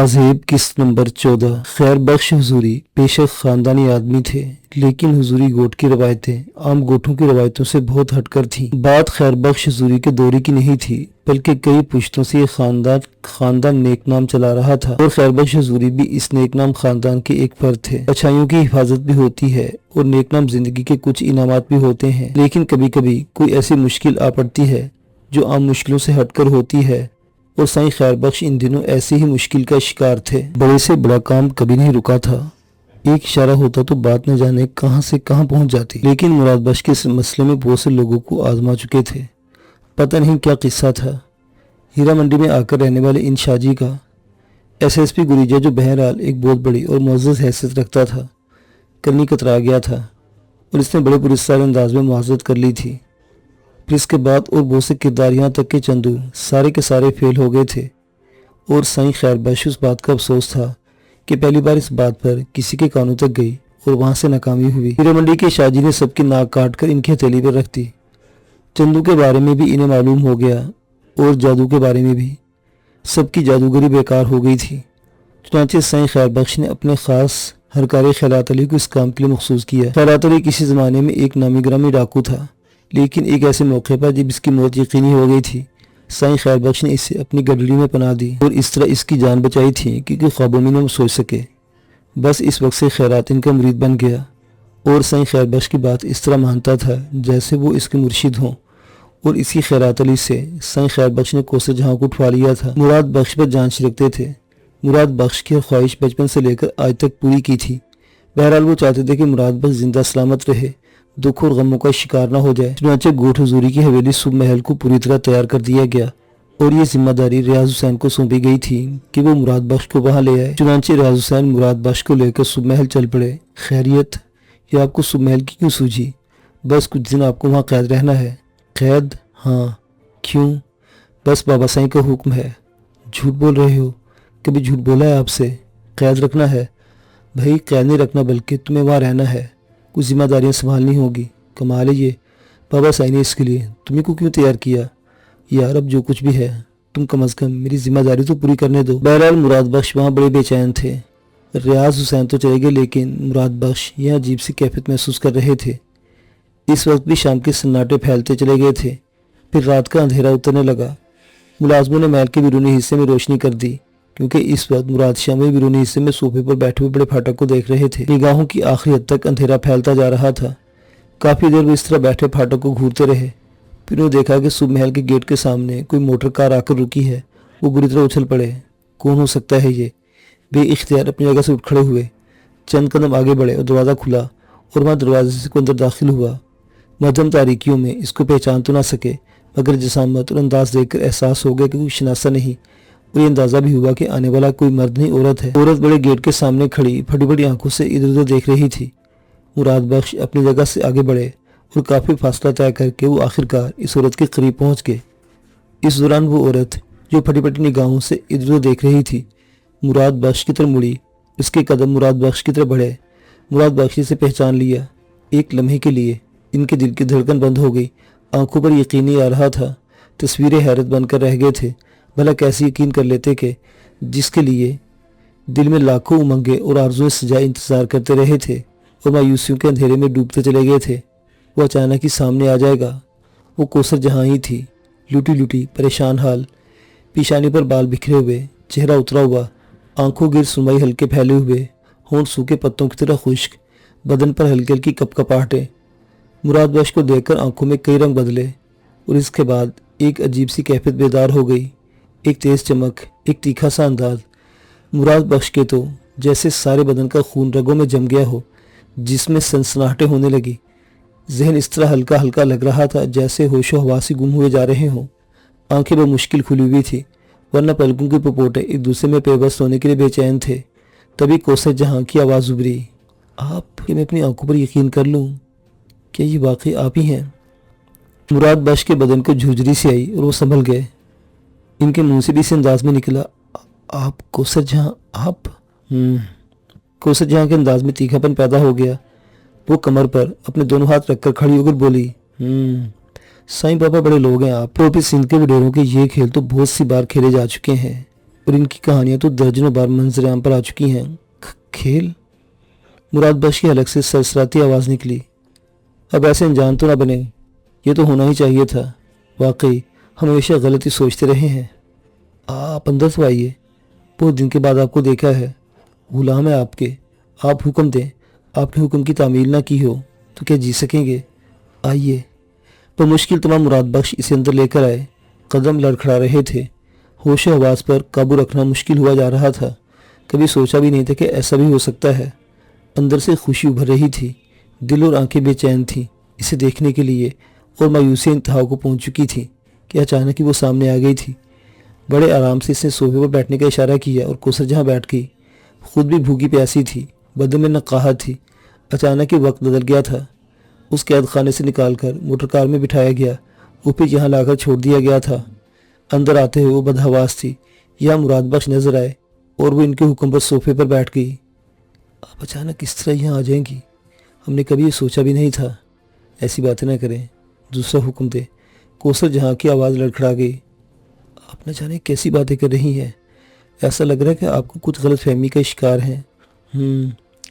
आज़ेब किस्त नंबर 14। खैर बख्श हुजूरी बेशक खानदानी आदमी थे, लेकिन हुजूरी गोट की रवायतें आम गोठों की रवायतों से बहुत हटकर थीं। बात खैर बख्श हुजूरी के दौरे की नहीं थी, बल्कि कई पुश्तों से ये खानदान नेक नाम चला रहा था और खैर बख्श हुजूरी भी इस नेक नाम खानदान के एक फर्द थे। अच्छाइयों की हिफाजत भी होती है और नेक नाम जिंदगी के कुछ इनामात भी होते हैं, लेकिन कभी कभी कोई ऐसी मुश्किल आ पड़ती है जो आम मुश्किलों से हटकर होती है, और साईं खैर बख्श इन दिनों ऐसी ही मुश्किल का शिकार थे। बड़े से बड़ा काम कभी नहीं रुका था, एक इशारा होता तो बात न जाने कहां से कहां पहुंच जाती। लेकिन मुराद बख्श के इस मसले में बहुत से लोगों को आजमा चुके थे। पता नहीं क्या किस्सा था। हीरा मंडी में आकर रहने वाले इन शाहजी का एसएसपी गुरीजा, जो बहरहाल एक बहुत बड़ी और मुअज़्ज़ज़ हैसियत रखता था, करनी कतरा गया था और इसने बड़े पुरस्कार अंदाज में मुआवजत कर ली थी। फिर इसके बाद और बहुत से किरदार यहाँ तक के चंदू सारे के सारे फेल हो गए थे, और साईं खैर बख्श उस बात का अफसोस था कि पहली बार इस बात पर किसी के कानों तक गई और वहां से नाकामी हुई। हीरा मंडी के शाहजी ने सबकी नाक काट कर इनकी हथेली पर रख दी। चंदू के बारे में भी इन्हें मालूम हो गया और जादू के बारे में भी। सबकी जादूगरी बेकार हो गई थी। चुनांचे साईं खैर बख्श ने अपने खास हरकार खैरात अली को इस काम के लिए मखसूस किया। खैरात अली किसी ज़माने में एक नामी ग्रामी डाकू था, लेकिन एक ऐसे मौके पर जब इसकी मौत यकीनी हो गई थी, साईं खैर बख्श ने इसे अपनी गडरी में पनाह दी और इस तरह इसकी जान बचाई थी क्योंकि ख्वाबों में न सोच सके। बस इस वक्त से खैरात इनका मुरीद बन गया और साईं खैर बख्श की बात इस तरह मानता था जैसे वो इसके मुर्शिद हों, और इसी खैरात अली से साईं खैर बख्श ने कोसर जहां को उठवा लिया था। मुराद बख्श पर जान छिड़कते थे। मुराद बख्श की ख्वाहिश बचपन से लेकर आज तक पूरी की थी। बहरहाल वो चाहते थे कि मुराद बख्श जिंदा सलामत रहे, दुख और गमों का शिकार न हो जाए। चुनांचे गोठ हुजूरी की हवेली सुब महल को पूरी तरह तैयार कर दिया गया और ये जिम्मेदारी रियाज हुसैन को सौंपी गई थी कि वो मुराद बख्श को वहां ले आए। चुनांचे रियाज हुसैन मुराद बख्श को लेकर सुब महल चल पड़े। खैरियत, ये आपको सुब महल की क्यों सूझी? बस कुछ दिन आपको वहाँ कैद रहना है। कैद? हाँ। क्यों? बस बाबा साईं का हुक्म है। झूठ बोल रहे हो? कभी झूठ बोला है आपसे? कैद रखना है? भाई कैद नहीं रखना, बल्कि तुम्हें वहाँ रहना है, कुछ जिम्मेदारियां संभालनी होगी। कमाल है ये, बाबा साईं ने इसके लिए तुम्हें को क्यों तैयार किया? यार अब जो कुछ भी है, तुम कम अज़ कम मेरी जिम्मेदारी तो पूरी करने दो। बहरहाल मुराद बख्श वहाँ बड़े बेचैन थे। रियाज हुसैन तो चले गए, लेकिन मुराद बख्श यह अजीब सी कैफियत महसूस कर रहे थे। इस वक्त भी शाम के सन्नाटे फैलते चले गए थे। फिर रात का अंधेरा उतरने लगा। मुलाजमों ने महल के बैरूनी हिस्से में रोशनी कर दी, क्योंकि इस वक्त मुराद शाह में बैरूनी हिस्से में सोफे पर बैठे हुए बड़े फाटक को देख रहे थे। निगाहों की आखिरी हद तक अंधेरा फैलता जा रहा था। काफी देर वो इस तरह बैठे फाटक को घूरते रहे। फिर उन्होंने देखा कि सुब महल के गेट के सामने कोई मोटर कार आकर रुकी है। वो बुरी तरह उछल पड़े। कौन हो सकता है ये? वे इख्तियार अपनी जगह से उठ खड़े हुए, चंद कदम आगे बढ़े और दरवाज़ा खुला और वहाँ दरवाजे से कोई अंदर दाखिल हुआ। मध्यम तारीकियों में इसको पहचान तो ना सके, मगर जिसामत और अंदाज देखकर एहसास हो गया कि कोई शनासा नहीं, और ये अंदाज़ा भी हुआ कि आने वाला कोई मर्द नहीं औरत है। औरत बड़े गेट के सामने खड़ी फटी फटी आंखों से इधर उधर देख रही थी। मुराद बख्श अपनी जगह से आगे बढ़े और काफ़ी फासला तय करके वो आखिरकार इस औरत के करीब पहुंच गए। इस दौरान वो औरत जो फटी फटी निगाहों से इधर उधर देख रही थी, मुराद बख्श की तरफ मुड़ी। उसके कदम मुराद बख्श की तरफ बढ़े। मुराद बख्श से पहचान लिया। एक लम्हे के लिए इनके दिल की धड़कन बंद हो गई। आंखों पर यकीन नहीं आ रहा था। तस्वीरें हैरत बनकर रह गए थे। भला कैसे यकीन कर लेते कि जिसके लिए दिल में लाखों उमंगे और आरज़ुएं सजाए इंतज़ार करते रहे थे और मायूसियों के अंधेरे में डूबते चले गए थे, वो अचानक ही सामने आ जाएगा। वो कोसर जहाँ ही थी, लूटी लूटी परेशान हाल, पिशानी पर बाल बिखरे हुए, चेहरा उतरा हुआ, आंखों गिर सुरमई हल्के फैले हुए, होंठ सूखे पत्तों की तरह खुश्क, बदन पर हल्की हल्की कपकपाहटें। मुराद बख्श को देखकर आंखों में कई रंग बदले और इसके बाद एक अजीब सी कैफियत बेदार हो गई। एक तेज़ चमक, एक तीखा सा अंदाज। मुराद बख्श के तो जैसे सारे बदन का खून रगों में जम गया हो, जिसमें सनसनाहटें होने लगी। जहन इस तरह हल्का हल्का लग रहा था जैसे होशो हवासी गुम हुए जा रहे हों। आंखें बमुश्किल खुली हुई थी, वरना पलकों के पपोटे एक दूसरे में पेवस्त होने के लिए बेचैन थे। तभी कोसर जहां की आवाज़ उभरी, आप? कि मैं अपनी आंखों पर यकीन कर लूँ, क्या ये वाकई आप ही हैं? मुराद बख्श के बदन को झुर्झरी सी आई और वो संभल गए। इनके मुंह से भी इस अंदाज में निकला, आप कोसर जहां? आप? कोसर जहां के अंदाज में तीखापन पैदा हो गया। वो कमर पर अपने दोनों हाथ रखकर खड़ी होकर बोली, साईं बाबा बड़े लोग हैं आप। तो भी सिंध के वडेरों के ये खेल तो बहुत सी बार खेले जा चुके हैं, اور ان کی کہانیاں تو درجنوں بار منظر عام پر آ چکی ہیں۔ کھیل؟ مراد بخش کی حلق سے سرسراتی آواز نکلی۔ اب ایسے انجان تو نہ بنے، یہ تو ہونا ہی چاہیے تھا۔ واقعی ہم ہمیشہ غلطی سوچتے رہے ہیں۔ آپ اندر تو آئیے، بہت دن کے بعد آپ کو دیکھا ہے۔ غلام ہے آپ کے، آپ حکم دیں۔ آپ کے حکم کی تعمیل نہ کی ہو تو کیا جی سکیں گے؟ آئیے۔ بمشکل تمام مراد بخش اسے اندر لے کر آئے۔ قدم لڑکھڑا رہے تھے، ہوش و حواس پر قابو رکھنا مشکل ہوا جا رہا تھا۔ کبھی سوچا بھی نہیں تھا کہ ایسا بھی ہو سکتا ہے۔ اندر سے خوشی ابھر رہی تھی، دل اور آنکھیں بے چین تھیں اسے دیکھنے کے لیے، اور مایوسی انتہا کو پہنچ چکی تھی کہ اچانک ہی وہ سامنے آ گئی تھی۔ بڑے آرام سے اس نے صوفے پر بیٹھنے کا اشارہ کیا اور کوثر جہاں بیٹھ گئی۔ خود بھی بھوکی پیاسی تھی، بدن میں نقاہت تھی۔ اچانک ہی وقت بدل گیا تھا۔ اس قید خانے سے نکال کر موٹر کار میں بٹھایا گیا، وہ پھر یہاں لا کر چھوڑ دیا گیا تھا۔ اندر آتے ہوئے وہ بدحواس تھی، یہاں مراد بخش نظر آئے اور وہ ان کے حکم پر صوفے پر بیٹھ گئی۔ آپ اچانک اس طرح یہاں آ جائیں گی؟ ہم نے کبھی یہ سوچا بھی نہیں تھا۔ ایسی باتیں نہ کریں، دوسرا حکم دے۔ کوثر جہاں کی آواز لڑکھڑا گئی۔ آپ نہ جانے کیسی باتیں کر رہی ہیں، ایسا لگ رہا ہے کہ آپ کو کچھ غلط فہمی کا شکار ہیں۔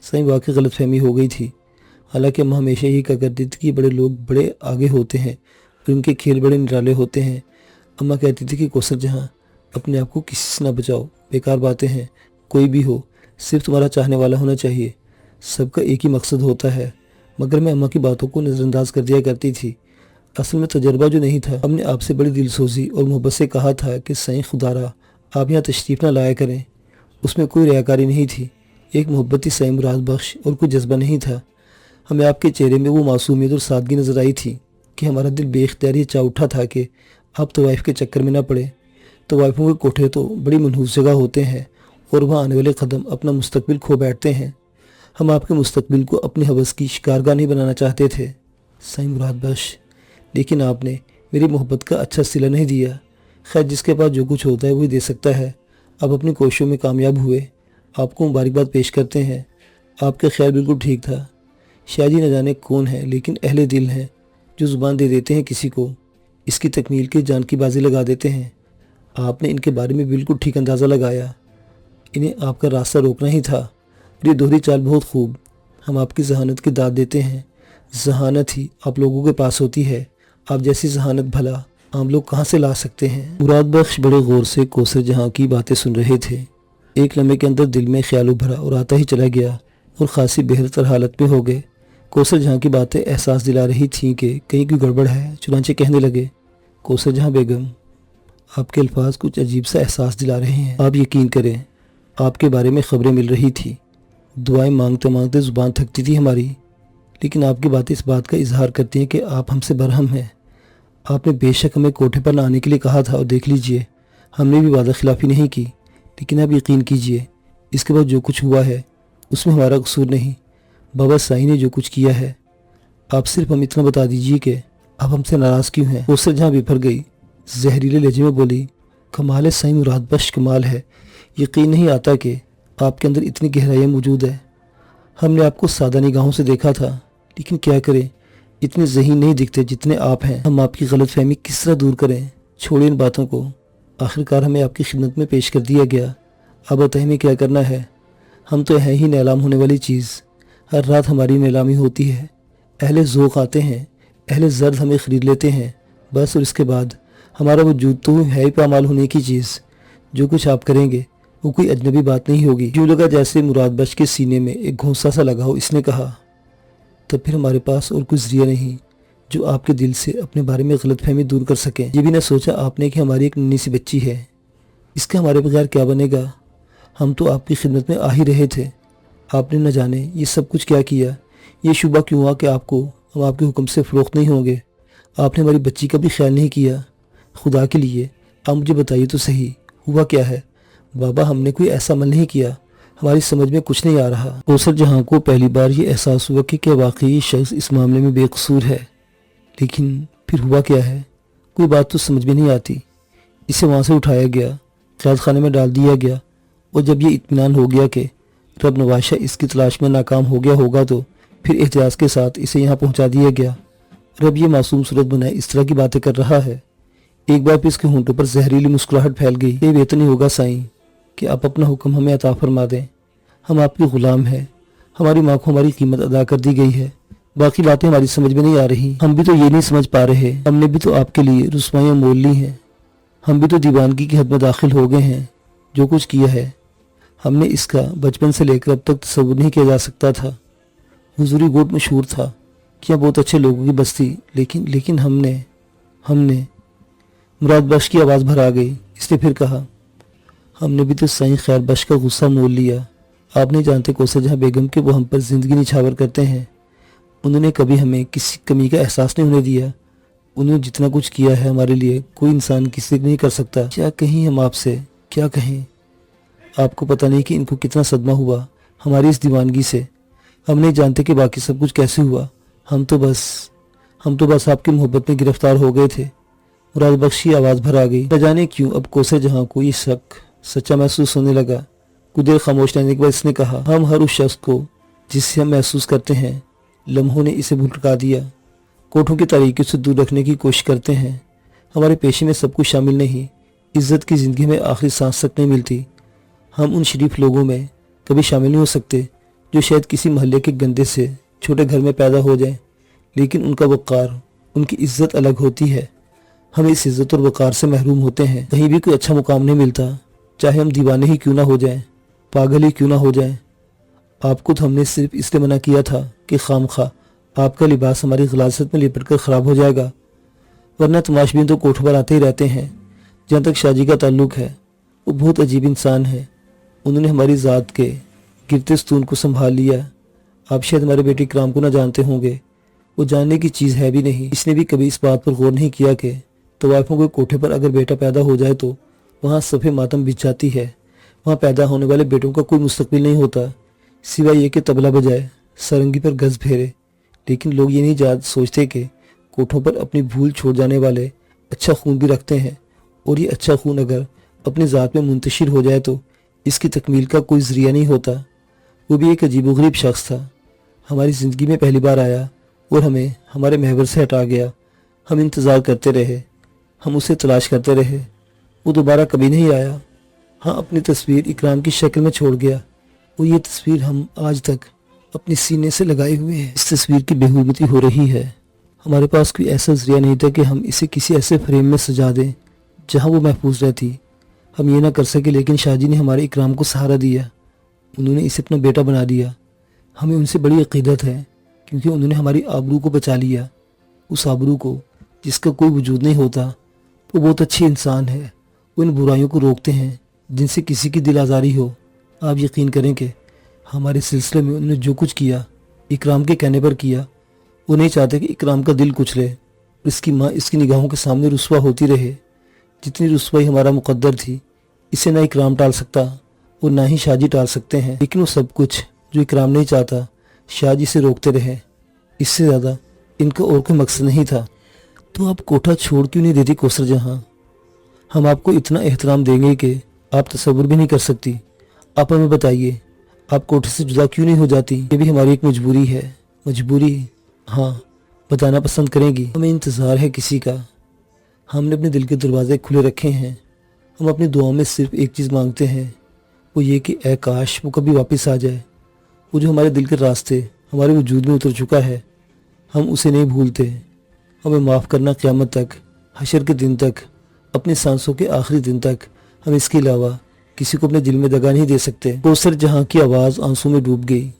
صحیح واقعی غلط فہمی ہو گئی تھی، حالانکہ ہم ہمیشہ یہی کہا کرتے تھے کہ بڑے لوگ بڑے آگے ہوتے ہیں اور ان کے کھیل بڑے نرالے ہوتے ہیں۔ اماں کہتی تھی کہ کوثر جہاں اپنے آپ کو کسی سے نہ بچاؤ، بیکار باتیں ہیں، کوئی بھی ہو صرف تمہارا چاہنے والا ہونا چاہیے، سب کا ایک ہی مقصد ہوتا ہے۔ مگر میں اماں کی باتوں کو نظر انداز کر دیا کرتی تھی۔ اصل میں تجربہ جو نہیں تھا، ہم نے آپ سے بڑی دل سوزی اور محبت سے کہا تھا کہ سائیں خدا را آپ یہاں تشریف نہ لایا کریں۔ اس میں کوئی ریاکاری نہیں تھی، ایک محبتی سائیں مراد بخش اور کوئی جذبہ نہیں تھا۔ ہمیں آپ کے چہرے میں وہ معصومیت اور سادگی نظر آئی تھی کہ ہمارا دل بے اختیار یہ چاہ اٹھا تھا کہ آپ طوائف کے چکر میں نہ پڑے۔ طوائفوں کے کوٹھے تو بڑی منحوس جگہ ہوتے ہیں اور وہاں آنے والے قدم اپنا مستقبل کھو بیٹھتے ہیں۔ ہم آپ کے مستقبل کو اپنے ہوس کی شکارگاہ نہیں بنانا چاہتے تھے سائیں مراد بخش، لیکن آپ نے میری محبت کا اچھا صلہ نہیں دیا۔ خیر جس کے پاس جو کچھ ہوتا ہے وہی دے سکتا ہے۔ آپ اپنی کوششوں میں کامیاب ہوئے، آپ کو مبارکباد پیش کرتے ہیں۔ آپ کا خیال بالکل ٹھیک تھا۔ شاید ہی نہ جانے کون ہے، لیکن اہل دل ہیں جو زبان دے دیتے ہیں کسی کو، اس کی تکمیل کے جان کی بازی لگا دیتے ہیں۔ آپ نے ان کے بارے میں بالکل ٹھیک اندازہ لگایا، انہیں آپ کا راستہ روکنا ہی تھا۔ یہ دوہری چال بہت خوب، ہم آپ کی ذہانت کی داد دیتے ہیں۔ ذہانت ہی آپ لوگوں کے پاس ہوتی ہے، آپ جیسی ذہانت بھلا عام لوگ کہاں سے لا سکتے ہیں؟ مراد بخش بڑے غور سے کوثر جہاں کی باتیں سن رہے تھے۔ ایک لمحے کے اندر دل میں خیال ابھرا اور آتا ہی چلا گیا اور خاصی بہتر حالت میں ہو گئے۔ کوثر جہاں کی باتیں احساس دلا رہی تھیں کہ کہیں کوئی گڑبڑ ہے، چنانچہ کہنے لگے، کوثر جہاں بیگم، آپ کے الفاظ کچھ عجیب سا احساس دلا رہے ہیں۔ آپ یقین کریں، آپ کے بارے میں خبریں مل رہی تھی، دعائیں مانگتے مانگتے زبان تھکتی تھی ہماری، لیکن آپ کی باتیں اس بات کا اظہار کرتی ہیں کہ آپ ہم سے برہم ہیں۔ آپ نے بے شک ہمیں کوٹھے پر نہ آنے کے لیے کہا تھا، اور دیکھ لیجئے ہم نے بھی وعدہ خلافی نہیں کی، لیکن آپ یقین کیجئے اس کے بعد جو کچھ ہوا ہے اس میں ہمارا قصور نہیں، بابا سائی نے جو کچھ کیا ہے۔ آپ صرف ہم اتنا بتا دیجئے کہ آپ ہم سے ناراض کیوں ہیں؟ کوثر جہاں بفر گئی، زہریلے لہجے میں بولی، کمال ہے سائیں مراد بخش، کمال ہے، یقین نہیں آتا کہ آپ کے اندر اتنی گہرائیاں موجود ہے۔ ہم نے آپ کو سادہ نگاہوں سے دیکھا تھا، لیکن کیا کریں، اتنے ذہین نہیں دکھتے جتنے آپ ہیں۔ ہم آپ کی غلط فہمی کس طرح دور کریں؟ چھوڑیں ان باتوں کو، آخرکار ہمیں آپ کی خدمت میں پیش کر دیا گیا، اب بتائیں ہمیں کیا کرنا ہے؟ ہم تو ہیں ہی نیلام ہونے والی چیز، ہر رات ہماری نیلامی ہوتی ہے، اہل ذوق آتے ہیں، اہل زرد ہمیں خرید لیتے ہیں، بس، اور اس کے بعد ہمارا وجود تو ہے ہی پامال ہونے کی چیز۔ جو کچھ آپ کریں گے وہ کوئی اجنبی بات نہیں ہوگی۔ یوں لگا جیسے مراد بخش کے سینے میں ایک گھونسا سا لگا ہو۔ اس نے کہا، تب پھر ہمارے پاس اور کوئی ذریعہ نہیں جو آپ کے دل سے اپنے بارے میں غلط فہمی دور کر سکیں۔ یہ بھی نہ سوچا آپ نے کہ ہماری ایک ننھی سی بچی ہے، اس کا ہمارے بغیر کیا بنے گا؟ ہم تو آپ کی خدمت میں آ ہی رہے تھے، آپ نے نہ جانے یہ سب کچھ کیا کیا۔ یہ شبہ کیوں ہوا کہ ہم آپ کے حکم سے فروخت نہیں ہوں گے؟ آپ نے ہماری بچی کا بھی خیال نہیں کیا۔ خدا کے لیے آپ مجھے بتائیے تو صحیح، ہوا کیا ہے؟ بابا ہم نے کوئی ایسا عمل نہیں کیا، ہماری سمجھ میں کچھ نہیں آ رہا۔ کوثر جہاں کو پہلی بار یہ احساس ہوا کہ کیا واقعی یہ شخص اس معاملے میں بے قصور ہے، لیکن پھر ہوا کیا ہے کوئی بات تو سمجھ میں نہیں آتی۔ اسے وہاں سے اٹھایا گیا، قید خانے میں ڈال دیا گیا، اور جب یہ اطمینان ہو گیا کہ رب نواشا اس کی تلاش میں ناکام ہو گیا ہوگا تو پھر احتجاج کے ساتھ اسے یہاں پہنچا دیا گیا۔ رب یہ معصوم صورت بنائے اس طرح کی باتیں کر رہا ہے۔ ایک بار پھر اس کے ہونٹوں پر زہریلی مسکراہٹ پھیل گئی۔ یہ بہتر نہیں ہوگا سائیں، کہ आप अपना हुक्म हमें अता फरमा दें। हम आपके ग़ुलाम हैं। हमारी माँ को हमारी कीमत अदा कर दी गई है। बाकी बातें हमारी समझ में नहीं आ रही। हम भी तो ये नहीं समझ पा रहे, हमने भी तो आपके लिए रुस्वाइयाँ मोल ली हैं। हम भी तो दीवानगी की हद में दाखिल हो गए हैं। जो कुछ किया है हमने इसका बचपन से लेकर अब तक तसव्वुर नहीं किया जा सकता था। हुजूरी गोट मशहूर था कि यहाँ बहुत अच्छे लोगों की बस्ती, लेकिन हमने मुराद बख्श की आवाज़ भर आ गई। इसने फिर कहा, हमने भी तो साईं खैर बख्श का गुस्सा मोल लिया। आप नहीं जानते कौसर जहाँ बेगम के वो हम पर ज़िंदगी निछावर करते हैं। उन्होंने कभी हमें किसी कमी का एहसास नहीं होने दिया। उन्होंने जितना कुछ किया है हमारे लिए कोई इंसान किसी नहीं कर सकता। क्या कहीं हम आपसे, क्या कहें। आपको पता नहीं कि इनको कितना सदमा हुआ हमारी इस दीवानगी से। हम नहीं जानते कि बाकी सब कुछ कैसे हुआ। हम तो बस आपकी मोहब्बत में गिरफ्तार हो गए थे। मुराद बख्श की आवाज़ भर आ गई। न जाने क्यों अब कौसर जहाँ को ये शक सच्चा महसूस होने लगा। कुछ देर खामोश रहने के बाद इसने कहा, हम हर उस शख्स को जिससे हम महसूस करते हैं लम्हों ने इसे भुलका दिया। कोठों की तारीकी से दूर रखने की कोशिश करते हैं। हमारे पेशे में सब कुछ शामिल नहीं। इज़्ज़त की ज़िंदगी में आखिरी सांस तक नहीं मिलती। हम उन शरीफ लोगों में कभी शामिल नहीं हो सकते जो शायद किसी मोहल्ले के गंदे से छोटे घर में पैदा हो जाएं, लेकिन उनका वक़ार, उनकी इज़्ज़त अलग होती है। हम इस इज़्ज़त और वक़ार से महरूम होते हैं। कहीं भी कोई अच्छा मुकाम नहीं मिलता, चाहे हम दीवाने ही क्यों ना हो जाएं, पागल ही क्यों ना हो जाएं। आपको तो हमने सिर्फ इसलिए मना किया था कि खामखा आपका लिबास हमारी ग़लाज़त में लिपट कर ख़राब हो जाएगा, वरना तमाशबीन तो कोठों पर आते ही रहते हैं। जहाँ तक शाजी का ताल्लुक़ है, वो बहुत अजीब इंसान है। उन्होंने हमारी ज़ात के गिरते स्तून को संभाल लिया। आप शायद हमारे बेटे इकराम को ना जानते होंगे। वो जानने की चीज़ है भी नहीं। इसने भी कभी इस बात पर गौर नहीं किया कि तवाइफों के कोठे पर अगर बेटा पैदा हो जाए तो वहाँ सफ़े मातम बिछ जाती है। वहाँ पैदा होने वाले बेटों का कोई मुस्तकबिल नहीं होता सिवाय ये कि तबला बजाए, सरंगी पर गज़ फेरे। लेकिन लोग ये नहीं सोचते कि कोठों पर अपनी भूल छोड़ जाने वाले अच्छा खून भी रखते हैं, और ये अच्छा खून अगर अपनी ज़ात में मुंतशिर हो जाए तो इसकी तकमील का कोई ज़रिया नहीं होता। वो भी एक अजीबोगरीब शख्स था। हमारी ज़िंदगी में पहली बार आया और हमें हमारे महवर से हटा गया। हम इंतज़ार करते रहे, हम उसे तलाश करते रहे। वो दोबारा कभी नहीं आया। हाँ, अपनी तस्वीर इकराम की शक्ल में छोड़ गया, और ये तस्वीर हम आज तक अपने सीने से लगाए हुए हैं। इस तस्वीर की बेहुरमती हो रही है। हमारे पास कोई ऐसा ज़रिया नहीं था कि हम इसे किसी ऐसे फ्रेम में सजा दें जहाँ वो महफूज रहती। हम ये ना कर सके, लेकिन शाहजी ने हमारे इकराम को सहारा दिया। उन्होंने इसे अपना बेटा बना दिया। हमें उनसे बड़ी अक़ीदत है, क्योंकि उन्होंने हमारी आबरू को बचा लिया, उस आबरू को जिसका कोई वजूद नहीं होता। वो बहुत अच्छे इंसान है। वो इन बुराइयों को रोकते हैं जिनसे किसी की दिल आज़ारी हो। आप यकीन करें कि हमारे सिलसिले में उन्होंने जो कुछ किया इकराम के कहने पर किया। वो नहीं चाहते कि इकराम का दिल कुचले और इसकी माँ इसकी निगाहों के सामने रुस्वा होती रहे। जितनी रुस्वाई हमारा मुकद्दर थी, इसे ना इकराम टाल सकता और ना ही शाहजी टाल सकते हैं। लेकिन वो सब कुछ जो इकराम नहीं चाहता, शाहजी से रोकते रहे। इससे ज़्यादा इनका और कोई मकसद नहीं था। तो आप कोठा छोड़ क्यों नहीं देती कौसर जहाँ? हम आपको इतना एहतराम देंगे कि आप तसव्वुर भी नहीं कर सकती। आप हमें बताइए, आप कोठे से जुदा क्यों नहीं हो जाती? ये भी हमारी एक मजबूरी है। मजबूरी? हाँ, बताना पसंद करेंगी? हमें इंतज़ार है किसी का। हमने अपने दिल के दरवाजे खुले रखे हैं। हम अपनी दुआओं में सिर्फ एक चीज़ मांगते हैं, वो ये कि ऐ काश वो कभी वापस आ जाए। वो जो हमारे दिल के रास्ते हमारे वजूद में उतर चुका है, हम उसे नहीं भूलते। हमें माफ़ करना क़यामत तक, हशर के दिन तक, अपनी सांसों के आखिरी दिन तक। हम इसके अलावा किसी को अपने दिल में दगा नहीं दे सकते। कौसर जहाँ की आवाज़ आंसू में डूब गई।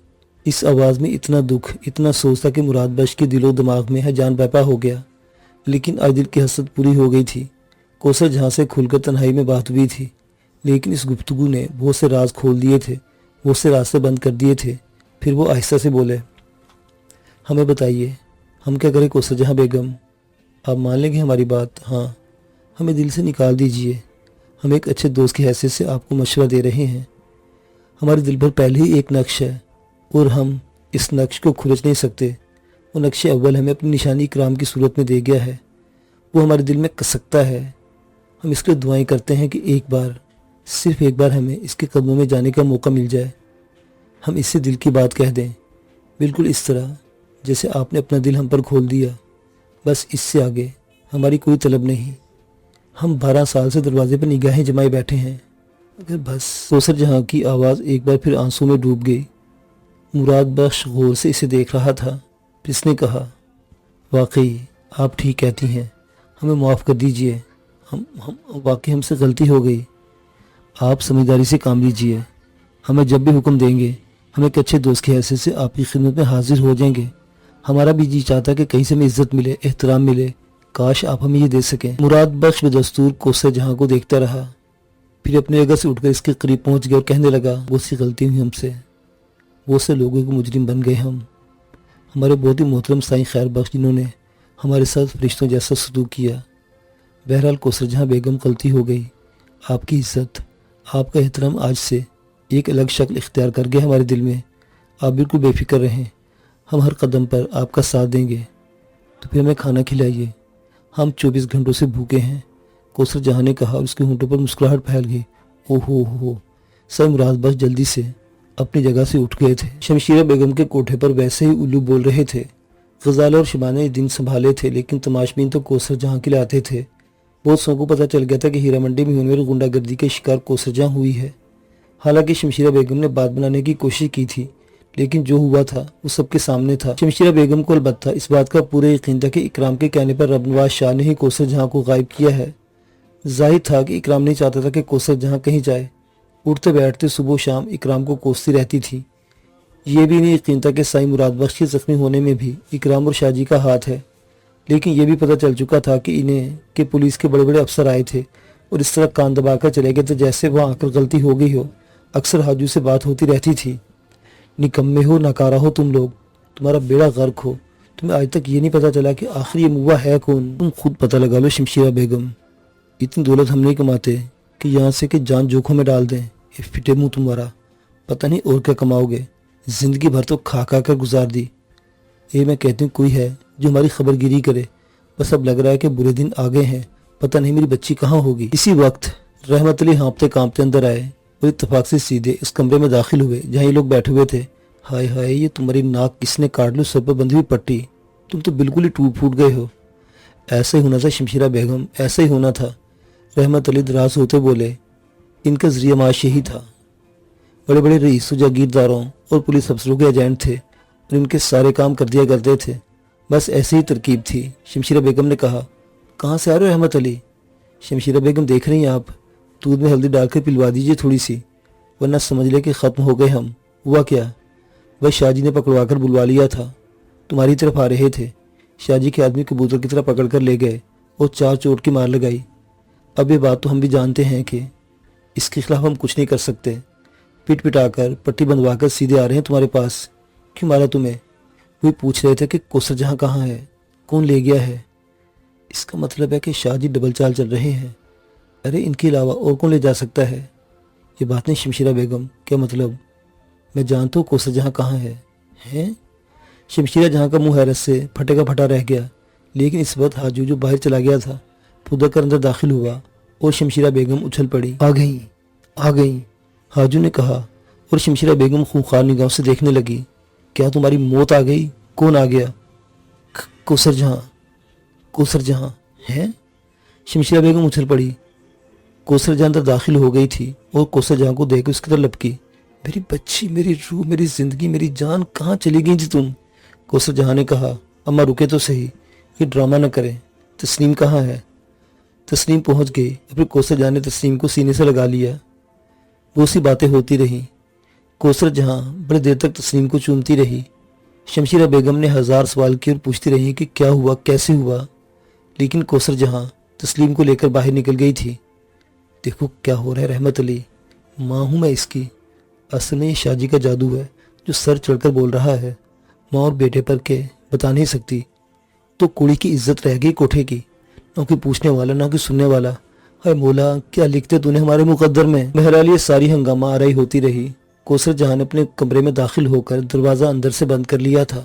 इस आवाज़ में इतना दुख, इतना सोच था कि मुराद बख्श के दिलो दिमाग में हैजान बहपा हो गया। लेकिन आज दिल की हसरत पूरी हो गई थी। कौसर जहाँ से खुलकर तन्हाई में बात हुई थी, लेकिन इस गुफ्तगू ने बहुत से राज खोल दिए थे, बहुत से रास्ते बंद कर दिए थे। फिर वो आहिस्ता से बोले, हमें बताइए, हम क्या करें कौसर जहाँ बेगम? आप मान लेंगे हमारी बात? हाँ, हमें दिल से निकाल दीजिए। हम एक अच्छे दोस्त की हैसियत से आपको मशवरा दे रहे हैं। हमारे दिल पर पहले ही एक नक्श है और हम इस नक्श को खुरच नहीं सकते। वो नक्श अव्वल हमें अपनी निशानी इकराम की सूरत में दे गया है। वो हमारे दिल में कसकता है। हम इसके लिए दुआएं करते हैं कि एक बार, सिर्फ एक बार हमें इसके कदमों में जाने का मौका मिल जाए। हम इससे दिल की बात कह दें, बिल्कुल इस तरह जैसे आपने अपना दिल हम पर खोल दिया। बस इससे आगे हमारी कोई तलब नहीं। हम 12 साल से दरवाजे पर निगाहें जमाए बैठे हैं اگر بس۔ کوثر جہاں کی آواز ایک بار پھر آنسوں میں ڈوب گئی۔ مراد بخش غور سے اسے دیکھ رہا تھا، پھر اس نے کہا، واقعی آپ ٹھیک کہتی ہیں، ہمیں معاف کر دیجئے، واقعی ہم سے غلطی ہو گئی۔ آپ سمجھداری سے کام لیجئے، ہمیں جب بھی حکم دیں گے ہم ایک اچھے دوست کی حیثیت سے آپ کی خدمت میں حاضر ہو جائیں گے۔ ہمارا بھی جی چاہتا کہ کہیں سے ہمیں عزت ملے، احترام ملے، کاش آپ ہمیں یہ دے سکیں۔ مراد بخش بدستور کوثر جہاں کو دیکھتا رہا، پھر اپنے جگہ سے اٹھ کر اس کے قریب پہنچ گیا اور کہنے لگا، بہت سی غلطی ہوئی ہم سے، بہت سے لوگوں کے مجرم بن گئے ہم۔ ہمارے بہت ہی محترم سائیں خیر بخش جنہوں نے ہمارے ساتھ فرشتوں جیسا سلوک کیا۔ بہرحال کوثر جہاں بیگم، غلطی ہو گئی، آپ کی عزت، آپ کا احترام آج سے ایک الگ شکل اختیار کر گیا ہمارے دل میں۔ آپ بالکل بے فکر رہیں، ہم ہر قدم پر آپ کا ساتھ دیں گے۔ تو پھر ہمیں کھانا کھلائیے، ہم 24 گھنٹوں سے بھوکے ہیں۔ کوثر جہاں نے کہا اور اس کے ہونٹوں پر مسکراہٹ پھیل گئی۔ او ہو، سر مراد بخش جلدی سے اپنی جگہ سے اٹھ گئے تھے۔ شمشیرہ بیگم کے کوٹھے پر ویسے ہی الو بول رہے تھے۔ غزالہ اور شبانہ نے دن سنبھالے تھے، لیکن تماشبین تو کوثر جہاں کے لیے آتے تھے۔ بہت سو کو پتہ چل گیا تھا کہ ہیرا منڈی میں ہونے والی غنڈہ گردی کے شکار کوثر جہاں ہوئی ہے۔ حالانکہ شمشیرہ بیگم نے بات بنانے کی کوشش کی تھی، لیکن جو ہوا تھا وہ سب کے سامنے تھا۔ شمشیرہ بیگم کو البتہ اس بات کا پورا یقین تھا کہ اکرام کے کہنے پر رب نواز شاہ نے ہی کوثر جہاں کو غائب کیا ہے۔ ظاہر تھا کہ اکرام نہیں چاہتا تھا کہ کوثر جہاں کہیں جائے۔ اٹھتے بیٹھتے صبح و شام اکرام کو کوستی رہتی تھی۔ یہ بھی نہیں یقین تھا کہ سائیں مراد بخش کے زخمی ہونے میں بھی اکرام اور شاہ جی کا ہاتھ ہے، لیکن یہ بھی پتہ چل چکا تھا کہ پولیس کے بڑے بڑے افسر آئے تھے اور اس طرح کان دبا کر چلے گئے تھے جیسے وہاں آ کر غلطی ہو گئی ہو۔ اکثر حاجو سے بات ہوتی رہتی تھی، نکمے ہو، ناکارہ ہو تم لوگ، تمہارا بیڑا غرق ہو، تمہیں آج تک یہ نہیں پتہ چلا کہ آخر یہ موہ ہے کون۔ تم خود پتہ لگا لو شمشیرہ بیگم، اتنی دولت ہم نہیں کماتے کہ یہاں سے کہ جان جوکھوں میں ڈال دیں۔ یہ پھٹے منہ تمہارا، پتہ نہیں اور کیا کماؤ گے، زندگی بھر تو کھا کر گزار دی۔ یہ میں کہتی ہوں کوئی ہے جو ہماری خبر گیری کرے، بس اب لگ رہا ہے کہ برے دن آ گئے ہیں، پتہ نہیں میری بچی کہاں ہوگی۔ اسی وقت رحمت علی ہانپتے کانپتے اندر آئے اور اتفاق سے سیدھے اس کمرے میں داخل ہوئے جہاں یہ لوگ بیٹھے ہوئے تھے۔ ہائے ہائے، یہ تمہاری ناک کس نے کاٹ لو، سر پر بندھی ہوئی پٹی، تم تو بالکل ہی ٹوٹ پھوٹ گئے ہو۔ ایسا ہی ہونا تھا شمشیرہ بیگم، ایسا ہی ہونا تھا۔ رحمت علی دراز ہوتے بولے، ان کا ذریعہ معاش یہی تھا، بڑے بڑے رئیس و جاگیرداروں اور پولیس افسروں کے ایجنٹ تھے اور ان کے سارے کام کر دیا کرتے تھے، بس ایسی ہی ترکیب تھی۔ شمشیرہ بیگم نے کہا، کہاں سے آ رہے ہو رحمت علی؟ شمشیرہ بیگم دیکھ رہی ہیں آپ، دودھ میں ہلدی ڈال کر پلوا دیجیے تھوڑی سی، ورنہ سمجھ لے کہ ختم ہو گئے ہم۔ ہوا کیا؟ بس شاہ جی نے پکڑوا کر بلوا لیا تھا، تمہاری طرف آ رہے تھے۔ شاہ جی کے آدمی کبوتر کی طرح پکڑ کر لے گئے اور 4 چوٹ کی مار لگائی۔ اب یہ بات تو ہم بھی جانتے ہیں کہ اس کے خلاف ہم کچھ نہیں کر سکتے۔ پٹ پٹا کر پٹی بندھوا کر سیدھے آ رہے ہیں تمہارے پاس۔ کیوں مارا تمہیں؟ وہ پوچھ رہے تھے کہ کوثر جہاں کہاں ہے، کون لے گیا ہے۔ اس کا مطلب ہے کہ شاہ جی ڈبل چال چل رہے ہیں۔ ارے ان کے علاوہ اور کون لے جا سکتا ہے؟ یہ بات نہیں شمشیرہ بیگم، کیا مطلب؟ میں جانتا ہوں کوثر جہاں کہاں ہے۔ ہیں؟ شمشیرہ جہاں کا منہ حیرت سے پھٹے کا پھٹا رہ گیا، لیکن اس وقت حاجو جو باہر چلا گیا تھا پھدک کر اندر داخل ہوا اور شمشیرہ بیگم اچھل پڑی۔ آ گئیں حاجو نے کہا اور شمشیرہ بیگم خونخوار نگاہوں سے دیکھنے لگی۔ کیا تمہاری موت آ گئی؟ کون آ گیا؟ کوثر جہاں ہے؟ شمشیرہ بیگم اچھل پڑی۔ کوثر جہاں اندر داخل ہو گئی تھی اور کوثر جہاں کو دیکھ اس کی طرف لپکی۔ میری بچی، میری روح، میری زندگی، میری جان، کہاں چلی گئی تھی تم؟ کوثر جہاں نے کہا، اماں رکے تو صحیح، یہ ڈرامہ نہ کریں، تسنیم کہاں ہے؟ تسنیم پہنچ گئی۔ پھر کوثر جہاں نے تسنیم کو سینے سے لگا لیا۔ وہ سی باتیں ہوتی رہیں۔ کوثر جہاں بڑے دیر تک تسنیم کو چومتی رہی۔ شمشیرہ بیگم نے 1000 سوال کیے اور پوچھتی رہی کہ کیا ہوا، کیسے ہوا، لیکن کوثر جہاں تسلیم کو لے کر باہر نکل گئی تھی۔ دیکھو کیا ہو رہا ہے رحمت علی، ماں ہوں میں اس کی، اصل میں یہ شاہ جی کا جادو ہے جو سر چڑھ کر بول رہا ہے، ماں اور بیٹے پر کے بتا نہیں سکتی۔ تو کڑی کی عزت رہ گئی کوٹھے کی، نہ کوئی پوچھنے والا نہ کوئی سننے والا۔ ہائے مولا، کیا لکھتے تو نے ہمارے مقدر میں۔ بہرحال یہ ساری ہنگامہ آرائی ہوتی رہی۔ کوثر جہاں نے اپنے کمرے میں داخل ہو کر دروازہ اندر سے بند کر لیا تھا۔